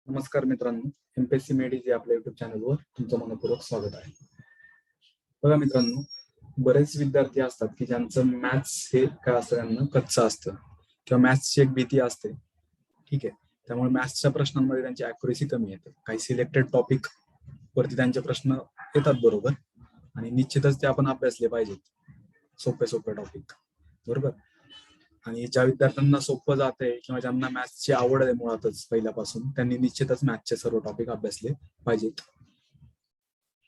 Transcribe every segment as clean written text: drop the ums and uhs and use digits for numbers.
नमस्कार मित्रांनो, एमपीएससी मेडी आपल्या युट्यूब चॅनलवर तुमचं मनपूर्वक स्वागत आहे. बघा मित्रांनो, बरेच विद्यार्थी असतात की ज्यांचं मॅथ्स हे काय असतं, त्यांना कच्चं असतं किंवा मॅथ्सची एक भीती असते. ठीक आहे, त्यामुळे मॅथ्सच्या प्रश्नांमध्ये त्यांची अॅक्युरेसी कमी येते. काही सिलेक्टेड टॉपिक वरती त्यांचे प्रश्न येतात बरोबर, आणि निश्चितच ते आपण अभ्यासले पाहिजेत, सोपे सोपे टॉपिक बरोबर. आणि ज्या विद्यार्थ्यांना सोपं जाते किंवा ज्यांना मॅथ्सची आवड आहे मुळातच पहिल्यापासून, त्यांनी निश्चितच मॅथ्सचे सर्व टॉपिक अभ्यासले पाहिजेत.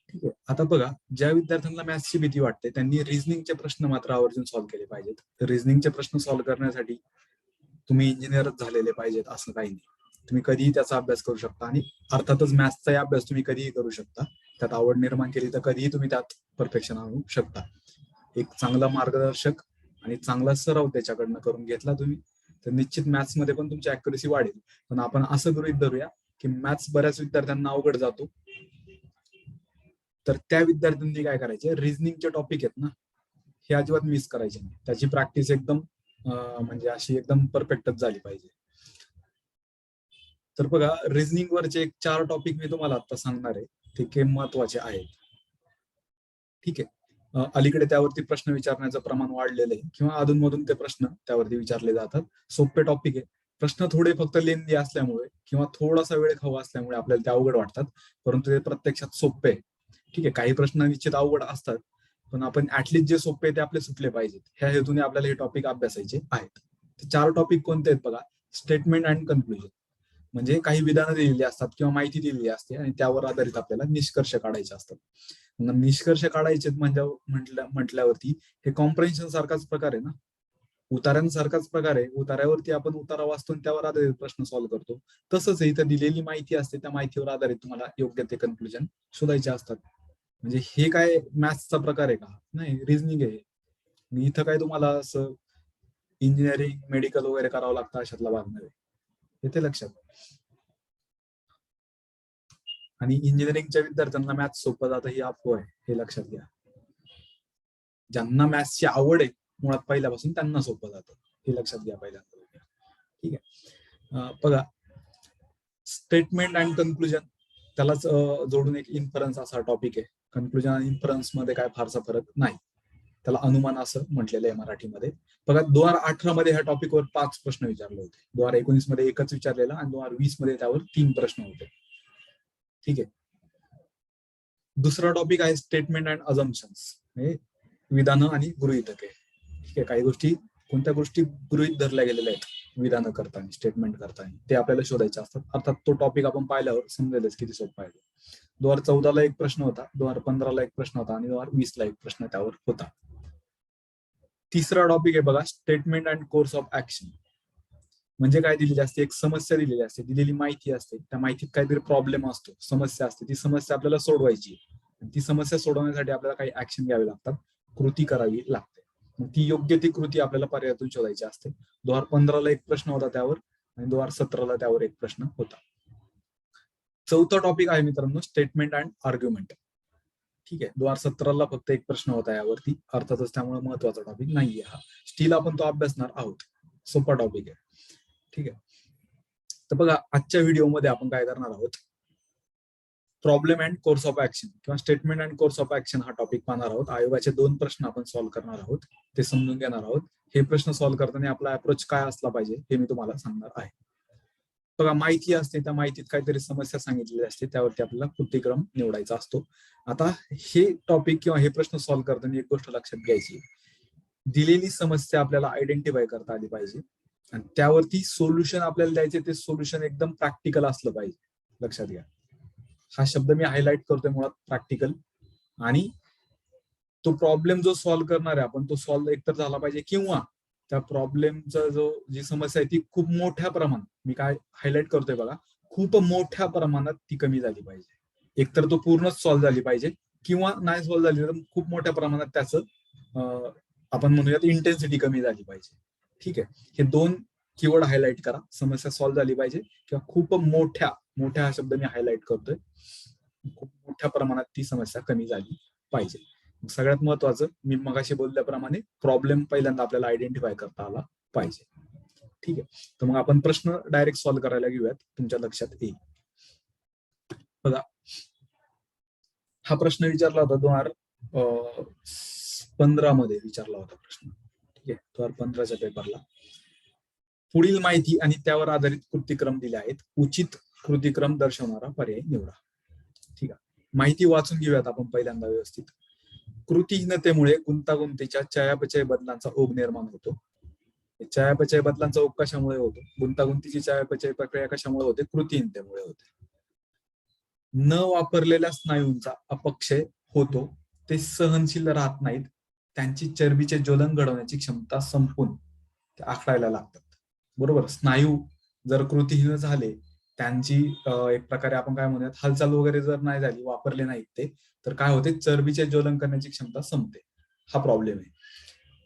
ठीक आहे, आता बघा, ज्या विद्यार्थ्यांना मॅथ्सची भीती वाटते त्यांनी रिझनिंगचे प्रश्न मात्र आवर्जून सॉल्व्ह केले पाहिजेत. रिझनिंगचे प्रश्न सॉल्व्ह करण्यासाठी तुम्ही इंजिनियरच झालेले पाहिजेत असं काही नाही. तुम्ही कधीही त्याचा अभ्यास करू शकता, आणि अर्थातच मॅथ्सचाही अभ्यास तुम्ही कधीही करू शकता. त्यात आवड निर्माण केली तर कधीही तुम्ही त्यात परफेक्शन आणू शकता. एक चांगला मार्गदर्शक आणि चांगला सराव त्याच्याकडनं करून घेतला तुम्ही, तर निश्चित मॅथ्समध्ये पण तुमची अॅक्युरेसी वाढेल. पण आपण असं गृहीत धरूया की मॅथ्स बऱ्याच विद्यार्थ्यांना अवघड जातो, तर त्या विद्यार्थ्यांनी काय करायचे, रिझनिंगचे टॉपिक आहेत ना, हे अजिबात मिस करायचे नाही. त्याची प्रॅक्टिस एकदम म्हणजे अशी एकदम परफेक्टच झाली पाहिजे. तर बघा, रिझनिंग वरचे एक 4 टॉपिक मी तुम्हाला आता सांगणार आहे, ते के महत्वाचे आहेत. ठीक आहे, अलीकडे त्यावरती प्रश्न विचारण्याचं प्रमाण वाढलेलं आहे किंवा अधूनमधून ते प्रश्न त्यावरती विचारले जातात. सोपे टॉपिक आहे. प्रश्न थोडे फक्त लेंदी असल्यामुळे किंवा थोडासा वेळ हवा असल्यामुळे आपल्याला ते अवघड वाटतात, परंतु ते प्रत्यक्षात सोपे आहे. ठीक आहे, काही प्रश्न निश्चित अवघड असतात, पण आपण ऍटलिस्ट जे सोपे आहे ते आपले सुटले पाहिजेत, ह्या हेतूने आपल्याला हे टॉपिक अभ्यासायचे आहेत. 4 टॉपिक कोणते आहेत बघा. स्टेटमेंट अँड कन्क्लुजन, म्हणजे काही विधानं दिलेली असतात किंवा माहिती दिलेली असते आणि त्यावर आधारित आपल्याला निष्कर्ष काढायचे असतात. निष्कर्ष काढायचे म्हणजे म्हटल्यावरती हे कॉम्प्रेन्शन सारखाच प्रकार आहे ना, उतार्यांसारखाच प्रकार आहे. उतार्यावरती आपण उतारा वाचतो आणि त्यावर आधारित प्रश्न सॉल्व्ह करतो. तसंच इथं दिलेली माहिती असते, त्या माहितीवर आधारित तुम्हाला योग्य ते कन्क्लुजन शोधायचे असतात. म्हणजे हे काय मॅथ्सचा प्रकार आहे का? नाही, रिझनिंग आहे. इथं काय तुम्हाला असं इंजिनिअरिंग मेडिकल वगैरे करावं लागतं अशातला भाग नाही, येते लक्षात. आणि इंजिनिअरिंगच्या विद्यार्थ्यांना मॅथ्स सोपं जातं ही अफवा आहे, हे लक्षात घ्या. ज्यांना मॅथ्सची आवड आहे मुळात पहिल्यापासून, त्यांना सोपं जातं, हे लक्षात घ्या पहिल्यांदा. ठीक आहे, बघा, स्टेटमेंट अँड कन्क्लुजन, त्यालाच जोडून एक इन्फरन्स असा टॉपिक आहे. कन्क्लुजन आणि इन्फरन्स मध्ये काय फारसा फरक नाही, त्याला अनुमान असं म्हटलेलं आहे मराठीमध्ये. बघा, 2018 मध्ये ह्या टॉपिकवर 5 प्रश्न विचारले होते. 2019 मध्ये एकच विचारलेला आणि 2020 मध्ये त्यावर 3 प्रश्न होते. ठीक आहे, दुसरा टॉपिक आहे स्टेटमेंट अँड अझम्पशन्स, विधानं आणि गृहीतके. ठीक आहे, काही गोष्टी, कोणत्या गोष्टी गृहीत धरल्या गेलेल्या आहेत विधानं करताना, स्टेटमेंट करताना, ते आपल्याला शोधायचे असतात. अर्थात तो टॉपिक आपण पाहिल्यावर समजेलच किती सोपा आहे. 2014 ला एक प्रश्न होता, 2015 ला एक प्रश्न होता आणि 2020 ला एक प्रश्न त्यावर होता. तिसरा टॉपिक आहे बघा, statement and course of action. म्हणजे काय दिलेली असते, एक समस्या दिलेली असते, दिलेली माहिती असते, त्या माहितीत काहीतरी प्रॉब्लेम असतो, समस्या असते, ती समस्या आपल्याला सोडवायची. ती समस्या सोडवण्यासाठी आपल्याला काही ऍक्शन घ्यावे लागतात, कृती करावी लागते. मग ती योग्य ती कृती आपल्याला पर्यायातून शोधायची असते. 2015 ला एक प्रश्न होता त्यावर आणि 2017 ला त्यावर एक प्रश्न होता. चौथा टॉपिक आहे मित्रांनो, स्टेटमेंट अँड आर्ग्युमेंट. ठीक आहे, 2017 ला फक्त एक प्रश्न होता यावरती, अर्थातच त्यामुळे महत्वाचा टॉपिक नाहीये हा. स्टील आपण तो अभ्यासणार आहोत, सोपा टॉपिक आहे. ठीक आहे, तर बघा, आजच्या व्हिडिओमध्ये आपण काय करणार आहोत, problem and course of action किंवा statement and course of action हा टॉपिक पाहणार आहोत. आयोगाचे 2 प्रश्न आपण सॉल्व्ह करणार आहोत, ते समजून घेणार आहोत. हे प्रश्न सॉल्व्ह करताना आपला अप्रोच काय असला पाहिजे हे मी तुम्हाला सांगणार आहे. बघा, माहिती असते, त्या माहितीत काहीतरी समस्या सांगितलेली असते, त्यावरती आपल्याला कृतीक्रम निवडायचा असतो. आता हे टॉपिक किंवा हे प्रश्न सॉल्व्ह करताना एक गोष्ट लक्षात घ्यायची, दिलेली समस्या आपल्याला आयडेंटिफाय करता आली पाहिजे आणि त्यावरती सोल्युशन आपल्याला द्यायचे, ते सोल्युशन एकदम प्रॅक्टिकल असलं पाहिजे. लक्षात घ्या, हा शब्द मी हायलाइट करतोय, मुळात प्रॅक्टिकल. आणि तो प्रॉब्लेम जो सॉल्व्ह करणार आहे आपण, तो सॉल्व्ह एकतर झाला पाहिजे किंवा त्या प्रॉब्लेमचा जी समस्या आहे ती खूप मोठ्या प्रमाणात, मी काय हायलाइट करतोय बघा, खूप मोठ्या प्रमाणात ती कमी झाली पाहिजे. एकतर तो पूर्णच सॉल्व्ह झाली पाहिजे किंवा नाही सॉल्व्ह झाली तर खूप मोठ्या प्रमाणात त्याचं आपण म्हणूयात इंटेन्सिटी कमी झाली पाहिजे. ठीक आहे, हे 2 कीवर्ड हायलाइट करा, समस्या सॉल्व्ह झाली पाहिजे किंवा खूप मोठ्या, मोठ्या हा शब्द मी हायलाइट करतोय, खूप मोठ्या प्रमाणात ती समस्या कमी झाली पाहिजे. सगळ्यात महत्वाचं, मी मगाशी बोलल्याप्रमाणे, प्रॉब्लेम पहिल्यांदा आपल्याला आयडेंटिफाय करता आला पाहिजे. ठीक आहे, तर मग आपण प्रश्न डायरेक्ट सॉल्व्ह करायला घेऊयात, तुमच्या लक्षात येईल. बघा, हा प्रश्न विचारला होता 2015 मध्ये विचारला होता प्रश्न. ठीक आहे, 2015च्या पेपरला. पुढील माहिती आणि त्यावर आधारित कृतिक्रम दिले आहेत. उचित कृतिक्रम दर्शवणारा पर्याय निवडा. ठीक आहे, माहिती वाचून घेऊयात आपण पहिल्यांदा व्यवस्थित. कृतीहीनतेमुळे गुंतागुंतीच्या चयापचय बदलांचा ओघ निर्माण होतो. चयापचय बदलांचा ओघ कशामुळे होतो? गुंतागुंतीची चयापचय प्रक्रिया कशामुळे होते? कृतीहीनतेमुळे होते. न वापरलेल्या स्नायूंचा अपक्षय होतो, ते सहनशील राहत नाहीत, त्यांची चरबीचे ज्वलन घडवण्याची क्षमता संपून ते आखडायला लागतात. बरोबर, स्नायू जर कृतीहीन झाले, त्यांची एक प्रकारे आपण काय म्हणूयात, हालचाल वगैरे जर नाही झाली, वापरले नाहीत ते, तर काय होते? चरबीचे ज्वलन करण्याची क्षमता संपते. हा प्रॉब्लेम आहे.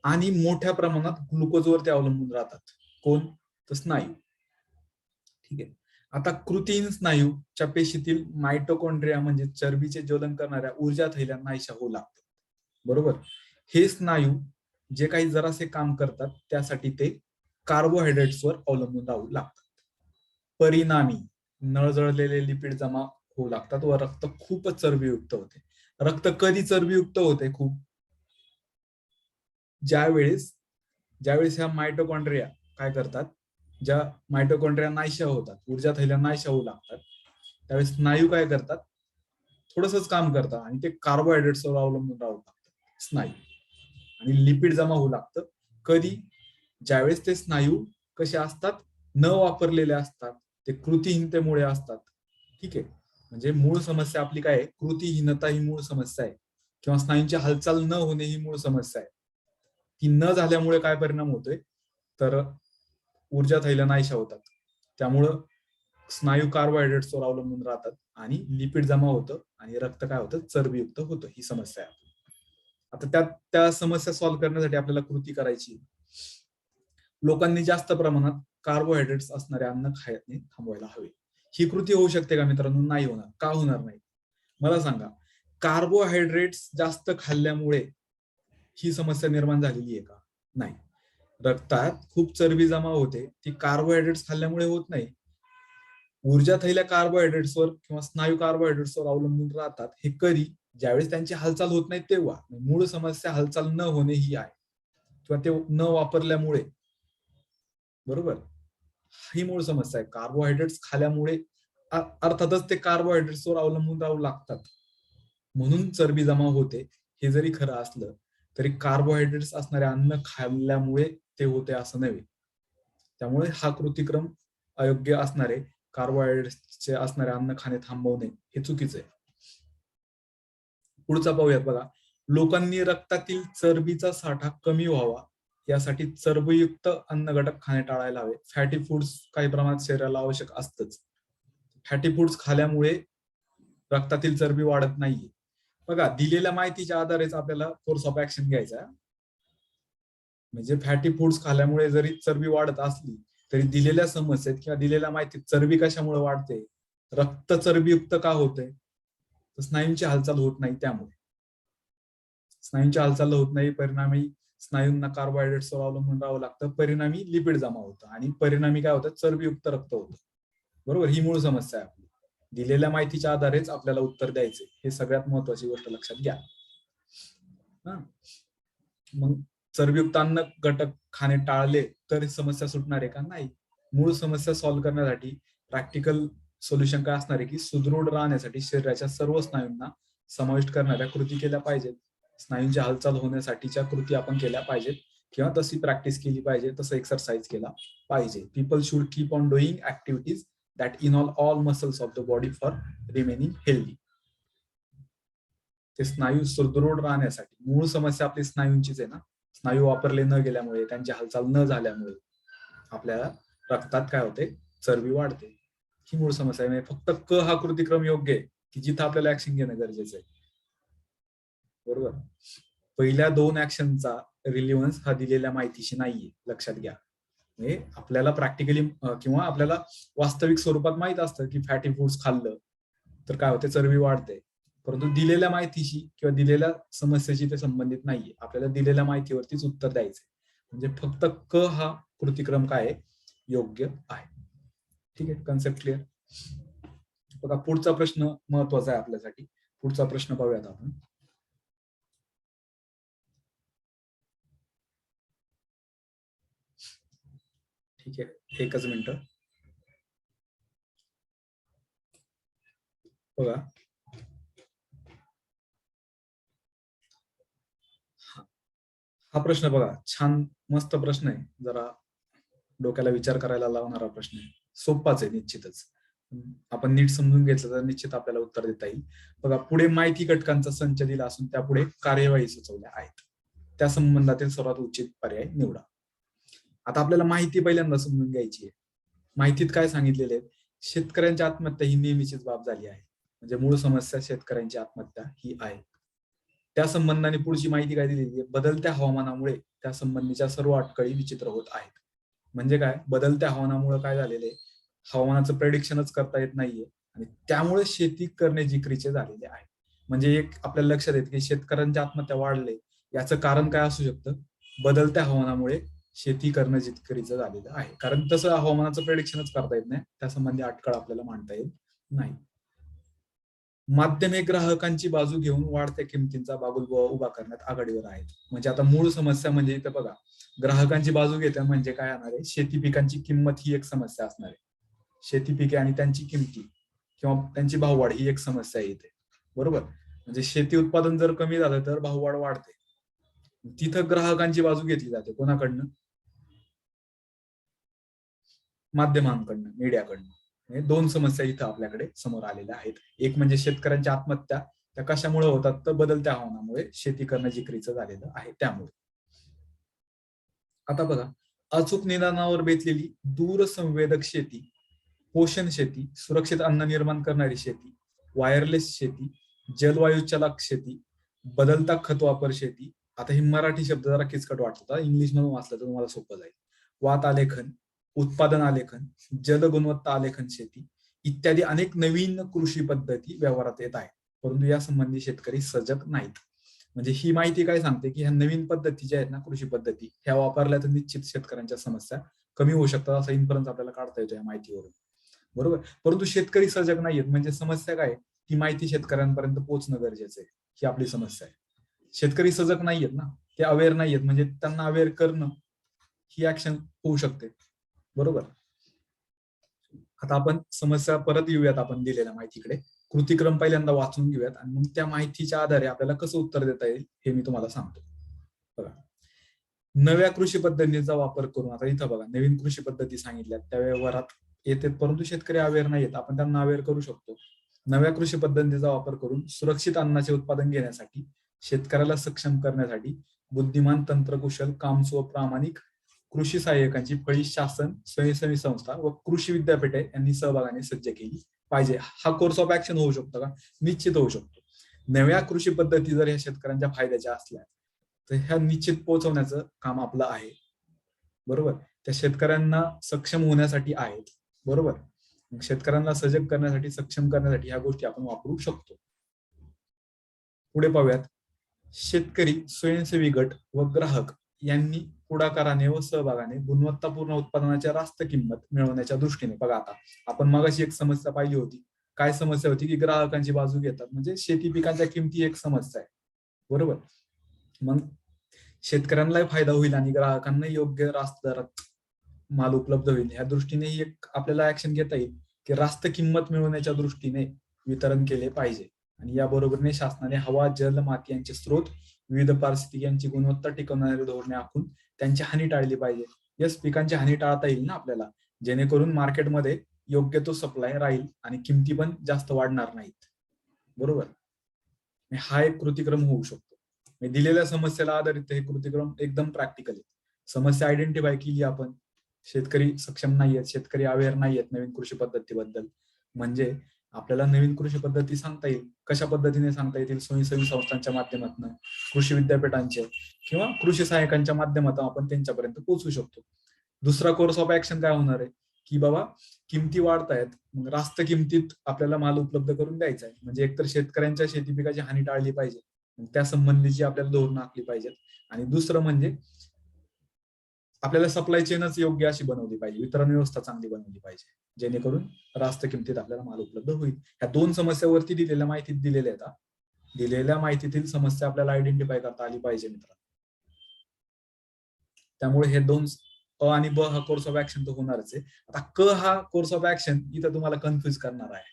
आणि मोठ्या प्रमाणात ग्लुकोजवर ते अवलंबून राहतात. कोण? तर स्नायू. ठीक आहे. आता कृतीहीन स्नायूच्या पेशीतील मायटोकॉन्ड्रिया म्हणजे चरबीचे ज्वलन करणाऱ्या ऊर्जा थैल्या नाहीशा होऊ लागतात. बरोबर, हे स्नायू जे काही जरासे काम करतात त्यासाठी ते कार्बोहायड्रेट्सवर अवलंबून राहू लागतात. परिणामी नळजळलेले लिपिड जमा होऊ लागतात व रक्त खूपच चरबीयुक्त होते. रक्त कधी चरबीयुक्त होते? खूप ज्यावेळेस ह्या मायटोकॉन्ड्रिया काय करतात, ज्या मायटोकॉन्ड्रिया नाहीशा होतात, ऊर्जा थैल्या नाहीशा होऊ लागतात, त्यावेळेस स्नायू काय करतात? थोडंसंच काम करतात आणि ते कार्बोहायड्रेट्सवर अवलंबून राहू लागतात स्नायू, आणि लिपिड जमा होऊ लागतं. कधी? ज्यावेळेस ते स्नायू कसे असतात? न वापरलेले असतात, ते कृतीहीनतेमुळे असतात. ठीक आहे, म्हणजे मूळ समस्या आपली काय आहे? कृतीहीनता ही मूळ समस्या आहे, किंवा स्नायूंची हालचाल न होणे ही मूळ समस्या आहे. ती न झाल्यामुळे काय परिणाम होतोय? तर ऊर्जा थैल्या नाहीशा होतात, त्यामुळं स्नायू कार्बोहायड्रेट्सवर अवलंबून राहतात आणि लिपिड जमा होतं आणि रक्त काय होतं? चरबीयुक्त होतं. ही समस्या आहे. आता त्या समस्या सॉल्व्ह करण्यासाठी आपल्याला कृती करायची. लोकांनी जास्त प्रमाणात कार्बोहायड्रेट्स असणारे अन्न खाणे थांबवायला हवे. ही कृती होऊ शकते का मित्रांनो? नाही होणार. का होणार नाही? मला सांगा, कार्बोहायड्रेट्स जास्त खाल्ल्यामुळे ही समस्या निर्माण झालेली आहे का? नाही. रक्तात खूप चरबी जमा होते, ती कार्बोहायड्रेट्स खाल्ल्यामुळे होत नाही. ऊर्जा थैल्या कार्बोहायड्रेट्सवर किंवा स्नायू कार्बोहायड्रेट्सवर अवलंबून राहतात. हे कधी? ज्यावेळेस त्यांची हालचाल होत नाही तेव्हा. मूळ समस्या हालचाल न होणे ही आहे, किंवा ते न वापरल्यामुळे. बरोबर, ही मूळ समस्या आहे. कार्बोहायड्रेट्स खाल्यामुळे अर्थातच ते कार्बोहायड्रेट्सवर अवलंबून राहू लागतात, म्हणून चरबी जमा होते. हे जरी खरं असलं तरी कार्बोहायड्रेट्स असणारे अन्न खाल्ल्यामुळे ते होते असं नव्हे. त्यामुळे हा कृतिक्रम अयोग्य असणारे, कार्बोहायड्रेट्सचे असणारे अन्न खाणे थांबवणे हे चुकीचं आहे. पुढचा पाहूयात बघा. लोकांनी रक्तातील चरबीचा साठा कमी व्हावा यासाठी चरबीयुक्त अन्न घटक खाणे टाळायला हवे. फॅटी फूड्स काही प्रमाणात शरीराला आवश्यक असतंच. फॅटी फूड्स खाल्यामुळे रक्तातील चरबी वाढत नाहीये. बघा, दिलेल्या माहितीच्या आधारेच आपल्याला कोर्स ऑफ ऍक्शन घ्यायचा. म्हणजे फॅटी फूड्स खाल्यामुळे जरी चरबी वाढत असली तरी दिलेल्या समस्येत किंवा दिलेल्या माहितीत चरबी कशामुळे वाढते? रक्त चरबीयुक्त का होते? तर स्नायूंची हालचाल होत नाही त्यामुळे. स्नायूंची हालचाल होत नाही, परिणामी स्नायूंना कार्बोहायड्रेट्सवर अवलंबून राहावं लागतं, परिणामी लिपिड जमा होतं आणि परिणामी काय होतं? चरबीयुक्त रक्त होतं. बरोबर, ही मूळ समस्या आहे आपली. दिलेल्या माहितीच्या आधारेच आपल्याला उत्तर द्यायचे, हे सगळ्यात महत्वाची गोष्ट लक्षात घ्या. मग चरबीयुक्त अन्न घटक खाणे टाळले तर समस्या सुटणार आहे का? नाही. मूळ समस्या सॉल्व्ह करण्यासाठी प्रॅक्टिकल सोल्युशन काय असणार आहे की सुदृढ राहण्यासाठी शरीराच्या सर्व स्नायूंना समाविष्ट करणाऱ्या कृती केल्या पाहिजेत. स्नायूंची हालचाल होण्यासाठीच्या कृती आपण केल्या पाहिजेत, किंवा तशी प्रॅक्टिस केली पाहिजे, तसं एक्सरसाइज केला पाहिजे. People should keep on doing activities that involve all muscles of the body for remaining healthy. ते स्नायू सुदृढ राहण्यासाठी. मूळ समस्या आपली स्नायूंचीच आहे ना. स्नायू वापरले न गेल्यामुळे, त्यांची हालचाल न झाल्यामुळे आपल्याला रक्तात काय होते? चरबी वाढते. ही मूळ समस्या आहे. फक्त क हा कृतिक्रम योग्य आहे की जिथं आपल्याला ऍक्शन घेणं गरजेचं आहे. बरोबर, पहिल्या 2 ऍक्शनचा रिलिव्हन्स हा दिलेल्या माहितीशी नाहीये, लक्षात घ्या. म्हणजे आपल्याला प्रॅक्टिकली किंवा आपल्याला वास्तविक स्वरूपात माहित असतं की फॅटी फूड्स खाल्लं तर काय होते? चरबी वाढते, परंतु दिलेल्या माहितीशी किंवा दिलेल्या समस्येशी ते संबंधित नाहीये. आपल्याला दिलेल्या माहितीवरतीच उत्तर द्यायचंय. म्हणजे फक्त क हा कृतिक्रम काय आहे? योग्य आहे. ठीक आहे, कन्सेप्ट क्लिअर. बघा पुढचा प्रश्न महत्वाचा आहे आपल्यासाठी. पुढचा प्रश्न पाहूयात आपण. ठीक आहे, एकच मिनिट बघा. हा प्रश्न बघा, छान मस्त प्रश्न आहे, जरा डोक्याला विचार करायला लावणारा प्रश्न आहे. सोपाच आहे निश्चितच, आपण नीट समजून घेतलं तर निश्चित आपल्याला उत्तर देता येईल. बघा, पुढे माहिती घटकांचा संच दिला असून त्यापुढे कार्यवाही सुचवल्या आहेत. त्या संबंधातील सर्वात उचित पर्याय निवडा. आता आपल्याला माहिती पहिल्यांदा समजून घ्यायची आहे. माहितीत काय सांगितलेले आहे? शेतकऱ्यांची आत्महत्या ही नेहमीचीच बाब झाली आहे. म्हणजे मूळ समस्या शेतकऱ्यांची आत्महत्या ही आहे. त्या संबंधाने पुढची माहिती काय दिलेली आहे? बदलत्या हवामानामुळे त्या संबंधीच्या सर्व अटकळी विचित्र होत आहेत. म्हणजे काय? बदलत्या हवामानामुळे काय झालेले, हवामानाचं प्रेडिक्शनच करता येत नाहीये आणि त्यामुळे शेती करणे जिकरीचे झालेले आहे. म्हणजे एक आपल्याला लक्षात येते की शेतकऱ्यांची आत्महत्या वाढले, याचं कारण काय असू शकतं? बदलत्या हवामानामुळे शेती करणं जिकरीचं झालेलं आहे. कारण तसं हवामानाचं प्रेडिक्शनच करता येत नाही, त्या संबंधी अटकळ आपल्याला मांडता येत नाही. माध्यम हे ग्राहकांची बाजू घेऊन वाढत्या किमतींचा बागुलबुवा उभा करण्यात आघाडीवर आहेत. म्हणजे आता मूळ समस्या म्हणजे इथं बघा, ग्राहकांची बाजू घेत्या म्हणजे काय येणार आहे? शेती पिकांची किंमत ही एक समस्या असणार आहे. शेती पिके आणि त्यांची किमती किंवा त्यांची भाववाढ ही एक समस्या येते, बरोबर. म्हणजे शेती उत्पादन जर कमी झालं तर भाववाढ वाढते. तिथं ग्राहकांची बाजू घेतली जाते कोणाकडनं? माध्यमांकडनं, मीडियाकडनं. हे दोन समस्या इथं आपल्याकडे समोर आलेल्या आहेत. एक म्हणजे शेतकऱ्यांची आत्महत्या, त्या कशामुळे होतात? तर बदलत्या हवामानामुळे, शेती करणं जिकरीचं झालेलं आहे त्यामुळे. आता बघा, अचूक निदानावर बेतलेली दूरसंवेदक शेती, पोषण शेती, सुरक्षित अन्न निर्माण करणारी शेती, वायरलेस शेती, जलवायू चलाक शेती, बदलता खत वापर शेती. आता ही मराठी शब्द जरा किचकट वाटतात, इंग्लिश मधून वाचलं तर तुम्हाला सोपं जाईल. वात आलेखन, उत्पादन आलेखन, जल गुणवत्ता आलेखन शेती इत्यादी अनेक नवीन कृषी पद्धती व्यवहारात येत आहेत, परंतु या संबंधी शेतकरी सजग नाहीत. म्हणजे ही माहिती काय सांगते की ह्या नवीन पद्धती ज्या आहेत ना, कृषी पद्धती, ह्या वापरल्या तर निश्चित शेतकऱ्यांच्या समस्या कमी होऊ शकतात, असा इन्फरन्स आपल्याला काढता येतो या माहितीवरून, बरोबर. परंतु शेतकरी सजग नाहीयेत, म्हणजे समस्या काय? ती माहिती शेतकऱ्यांपर्यंत पोहोचणं गरजेचं आहे, ही आपली समस्या आहे. शेतकरी सजग नाहीयेत ना, ते अवेअर नाहीयेत, म्हणजे त्यांना अवेअर करणं ही ऍक्शन होऊ शकते, बरोबर. आता आपण समस्या परत येऊयात आपण दिलेल्या माहितीकडे. कृतिक्रम पहिल्यांदा वाचून घेऊयात आणि मग त्या माहितीच्या आधारे आपल्याला कसं उत्तर देता येईल हे मी तुम्हाला सांगतो. बघा, नव्या कृषी पद्धतीचा वापर करून, आता इथं बघा नवीन कृषी पद्धती सांगितल्या, त्या व्यवहारात येतात परंतु शेतकरी अवेअर नाही आहेत, आपण त्यांना अवेअर करू शकतो. नव्या कृषी पद्धतीचा वापर करून सुरक्षित अन्नाचे उत्पादन घेण्यासाठी, शेतकऱ्याला सक्षम करण्यासाठी बुद्धिमान, तंत्रकुशल, कामसू व प्रामाणिक कृषी सहाय्यकांची फळी शासन, स्वयंसेवी संस्था व कृषी विद्यापीठे यांनी सहभागाने सज्ज केली पाहिजे. हा कोर्स ऑफ ऍक्शन होऊ शकतो का? निश्चित होऊ शकतो. नव्या कृषी पद्धती जर या शेतकऱ्यांच्या फायद्याच्या असल्या तर ह्या निश्चित पोहोचवण्याचं काम आपलं आहे, बरोबर. त्या शेतकऱ्यांना सक्षम होण्यासाठी आहेत, बरोबर. शेतकऱ्यांना सजग करण्यासाठी, सक्षम करण्यासाठी ह्या गोष्टी आपण वापरू शकतो. पुढे पाहूयात. शेतकरी, स्वयंसेवी गट व ग्राहक यांनी पुढाकाराने व सहभागाने गुणवत्तापूर्ण उत्पादनाच्या रास्त किंमत मिळवण्याच्या दृष्टीने, बघा आता आपण मगाशी एक समस्या पाहिली होती. काय समस्या होती? की ग्राहकांची बाजू घेतात, म्हणजे शेती पिकांच्या किमती एक समस्या आहे, बरोबर. मग शेतकऱ्यांनाही फायदा होईल आणि ग्राहकांना योग्य रास्त दरात माल उपलब्ध होईल, या दृष्टीने एक आपल्याला ऍक्शन घेता येईल की रास्त किंमत मिळवण्याच्या दृष्टीने वितरण केले पाहिजे. आणि या बरोबरीने शासनाने हवा, जल, माती यांचे स्रोत, विविध पारिस्थितिक यांची गुणवत्ता टिकवणारी धोरणे आखून त्यांची हानी टाळली पाहिजे. यस, पिकांची हानी टाळता येईल ना आपल्याला, जेणेकरून मार्केटमध्ये योग्य तो सप्लाय राहील आणि किमती पण जास्त वाढणार नाहीत, बरोबर. हा एक कृतिक्रम होऊ शकतो. दिलेल्या समस्येला आधारित हे कृतिक्रम एकदम प्रॅक्टिकल आहे. समस्या आयडेंटिफाय केली आपण, शेतकरी सक्षम नाहीयेत, शेतकरी अवेअर नाहीयेत नवीन कृषी पद्धतीबद्दल, म्हणजे आपल्याला नवीन कृषी पद्धती सांगता येईल. कशा पद्धतीने सांगता येतील? स्वयंसेवी संस्थांच्या माध्यमातून, कृषी विद्यापीठांचे किंवा कृषी सहाय्यकांच्या माध्यमातून आपण त्यांच्यापर्यंत पोहोचू शकतो. दुसरा कोर्स ऑफ ऍक्शन काय होणार आहे? की बाबा किमती वाढतायत, मग रास्त किमतीत आपल्याला माल उपलब्ध करून द्यायचा आहे, म्हणजे एकतर शेतकऱ्यांच्या शेती पिकाची हानी टाळली पाहिजे, त्या संबंधीची आपल्याला धोरणं आखली पाहिजेत. आणि दुसरं म्हणजे आपल्याला सप्लाय चेनच योग्य अशी बनवली पाहिजे, वितरण व्यवस्था चांगली बनवली पाहिजे, जेणेकरून रास्त किमतीत आपल्याला माल उपलब्ध होईल. ह्या दोन समस्यावरती दिलेल्या माहितीत दिलेल्या आहेत. दिलेल्या माहितीतील समस्या आपल्याला आयडेंटिफाय करता आली पाहिजे मित्रांनो. त्यामुळे हे दोन अ आणि ब हा कोर्स ऑफ ऍक्शन तर होणारच आहे. आता क हा कोर्स ऑफ ऍक्शन इथं तुम्हाला कन्फ्युज करणार आहे.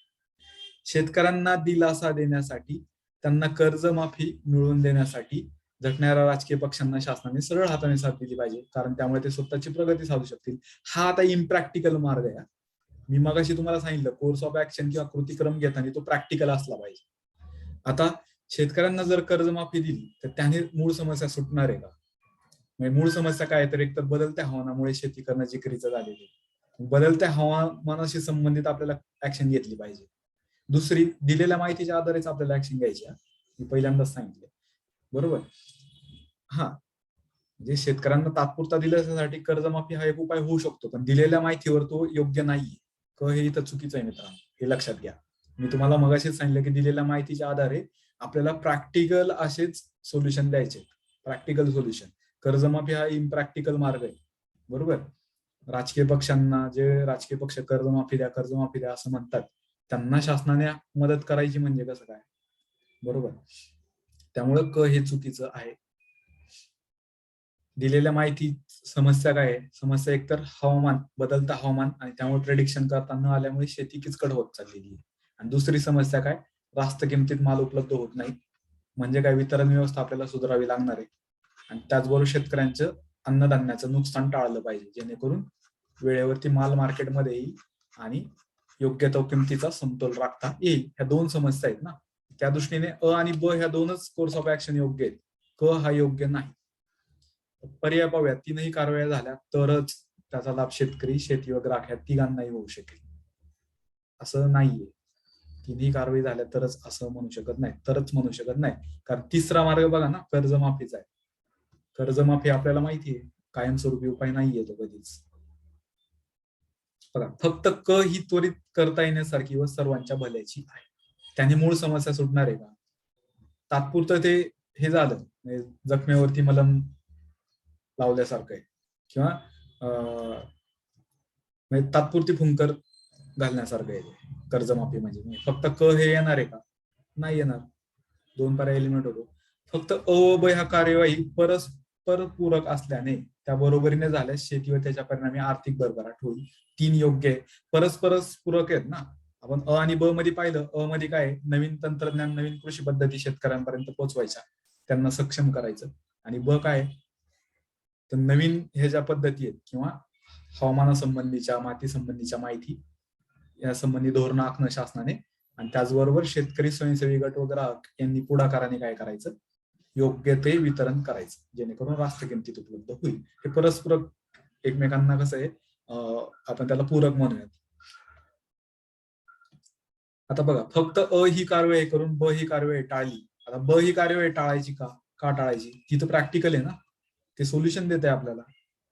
शेतकऱ्यांना दिलासा देण्यासाठी, त्यांना कर्जमाफी मिळवून देण्यासाठी झटणाऱ्या राजकीय पक्षांना शासनाने सरळ हाताने साथ दिली पाहिजे, कारण त्यामुळे ते स्वतःची प्रगती साधू शकतील. हा आता इम्प्रॅक्टिकल मार्ग आहे. मी मगाशी तुम्हाला सांगितलं कोर्स ऑफ ऍक्शन किंवा कृतिक्रम घेताना तो प्रॅक्टिकल असला पाहिजे. आता शेतकऱ्यांना जर कर्जमाफी दिली तर त्याने मूळ समस्या सुटणार आहे का? म्हणजे मूळ समस्या काय तर एक तर बदलत्या हवामानामुळे शेती करणं जिकरीचं झालेली, बदलत्या हवामानाशी संबंधित आपल्याला ऍक्शन घेतली पाहिजे. दुसरी, दिलेल्या माहितीच्या आधारेच आपल्याला ऍक्शन घ्यायची. मी पहिल्यांदाच सांगितलं, बरोबर. हा, म्हणजे शेतकऱ्यांना तात्पुरता दिलासासाठी कर्जमाफी हा एक उपाय होऊ शकतो, पण दिलेल्या माहितीवर तो योग्य नाहीये. हे इथं चुकीचं आहे मित्रांनो, हे लक्षात घ्या. मी तुम्हाला मगाशीच सांगितलं की दिलेल्या माहितीच्या आधारे आपल्याला प्रॅक्टिकल असेच सोल्युशन द्यायचे, प्रॅक्टिकल सोल्युशन. कर्जमाफी हा इम्प्रॅक्टिकल मार्ग आहे, बरोबर. राजकीय पक्षांना, जे राजकीय पक्ष कर्जमाफी द्या असं म्हणतात, त्यांना शासनाने मदत करायची म्हणजे कसं काय, बरोबर. त्यामुळे हे चुकीचं आहे. दिलेल्या माहिती समस्या काय आहे? समस्या एकतर हवामान, बदलता हवामान आणि त्यामुळे प्रेडिक्शन करता न आल्यामुळे शेती किचकट होत चाललेली आहे. आणि दुसरी समस्या काय? रास्त किमतीत माल उपलब्ध होत नाही, म्हणजे काय, वितरण व्यवस्था आपल्याला सुधारावी लागणार आहे. आणि त्याचबरोबर शेतकऱ्यांचं अन्नधान्याचं नुकसान टाळलं पाहिजे, जेणेकरून वेळेवरती माल मार्केटमध्ये येईल आणि योग्य तो किमतीचा समतोल राखता येईल. ह्या दोन समस्या आहेत ना, त्या दृष्टीने अ आणि ब ह्या दोनच कोर्स ऑफ ऍक्शन योग्य आहेत, क हा योग्य नाही. पर्याय पाहूया, तीनही कारवाया झाल्या तरच त्याचा लाभ शेतकरी, शेती व ग्राहक ह्या तिघांनाही होऊ शकेल, असं नाहीये. तिन्ही कारवाई झाल्या तरच असं म्हणू शकत नाही, कारण तिसरा मार्ग बघा ना, कर्जमाफीचा आहे. कर्जमाफी आपल्याला माहिती आहे कायमस्वरूपी उपाय नाहीये तो कधीच. बघा, फक्त क ही त्वरित करता येण्यासारखी व सर्वांच्या भल्याची आहे. त्याने मूळ समस्या सुटणार आहे का? तात्पुरतं ते हे झालं, म्हणजे जखमेवरती मलम लावल्यासारखं आहे, किंवा म्हणजे तात्पुरती फुंकर घालण्यासारखं आहे कर्जमाफी. म्हणजे फक्त क हे येणार आहे का? नाही येणार. दोन पर्याय एलिमिनेट होतो. फक्त अ व ब ह्या कार्यवाही परस्पर पूरक असल्याने त्या बरोबरीने झाल्यास शेती व त्याच्या परिणामी आर्थिक भरभराट होईल. तीन योग्य आहे, परस्पर पूरक आहेत ना. आपण अ आणि ब मध्ये पाहिलं, अ मध्ये काय, नवीन तंत्रज्ञान, नवीन कृषी पद्धती शेतकऱ्यांपर्यंत पोहोचवायच्या, त्यांना सक्षम करायचं. आणि ब काय, तर नवीन हे ज्या पद्धती आहेत किंवा हवामानासंबंधीच्या, माती संबंधीच्या माहिती या संबंधी धोरणं आखणं शासनाने, आणि त्याचबरोबर शेतकरी, स्वयंसेवी गट व ग्राहक यांनी पुढाकाराने काय करायचं, योग्य ते वितरण करायचं, जेणेकरून रास्त किमतीत उपलब्ध होईल. हे परस्पर एकमेकांना कसं आहे, आपण त्याला पूरक म्हणूयात. आता बघा, फक्त अ ही कारवाई करून ब ही कारवाई टाळली. आता ब ही कारवाई टाळायची का टाळायची? ती तर प्रॅक्टिकल आहे ना, ते सोल्युशन देत आहे आपल्याला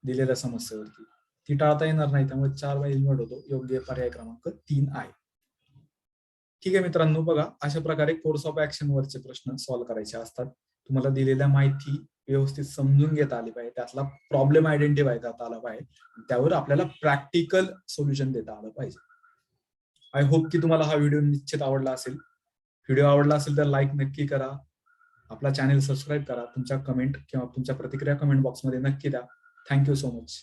दिलेल्या समस्येवरती, ती टाळता येणार नाही. त्यामुळे 4 बाय एलिमिनेट होतो. योग्य पर्याय क्रमांक 3 आहे. ठीक आहे मित्रांनो, बघा, अशा प्रकारे कोर्स ऑफ ऍक्शन वरचे प्रश्न सॉल्व्ह करायचे असतात. तुम्हाला दिलेल्या माहिती व्यवस्थित समजून घेता आली पाहिजे, त्यातला प्रॉब्लेम आयडेंटिफाय करता आला पाहिजे, त्यावर आपल्याला प्रॅक्टिकल सोल्युशन देता आलं पाहिजे. आय होप की तुम्हाला हा व्हिडिओ निश्चित आवडला असेल. व्हिडिओ आवडला असेल तर लाईक नक्की करा, आपला चॅनल सबस्क्राईब करा, तुमच्या कमेंट किंवा तुमच्या प्रतिक्रिया कमेंट बॉक्समध्ये नक्की द्या. Thank you so much.